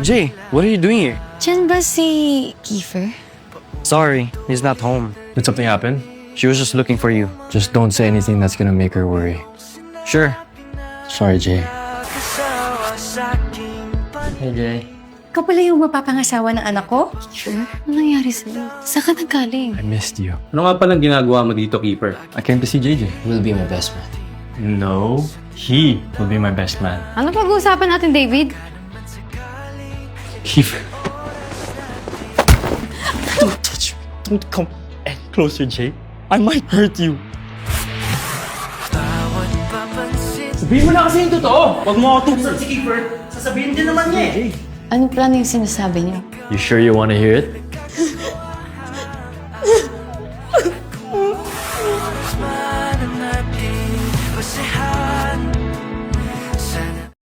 Jay, what are you doing here? Diyan ba si Kiefer? Sorry, he's not home. Did something happen? She was just looking for you. Just don't say anything that's gonna make her worry. Sure. Sorry, Jay. Hey, Jay. Ikaw pala yung mapapangasawa ng anak ko? Sure. Ano nangyari sa'yo? Saan ka nagaling? I missed you. Ano nga palang ginagawa mo dito, Keeper? I came to see JJ. He will be my best man. No, he will be my best man. Ano pag-uusapan natin, David? Keeper. Don't touch me. Don't come any closer, Jay. I might hurt you. Sabihin mo na kasi yung totoo! Huwag mo ako tuksan si Keeper. Sasabihin din naman niya eh. Anong plano yung sinasabi niyo? You sure you wanna hear it?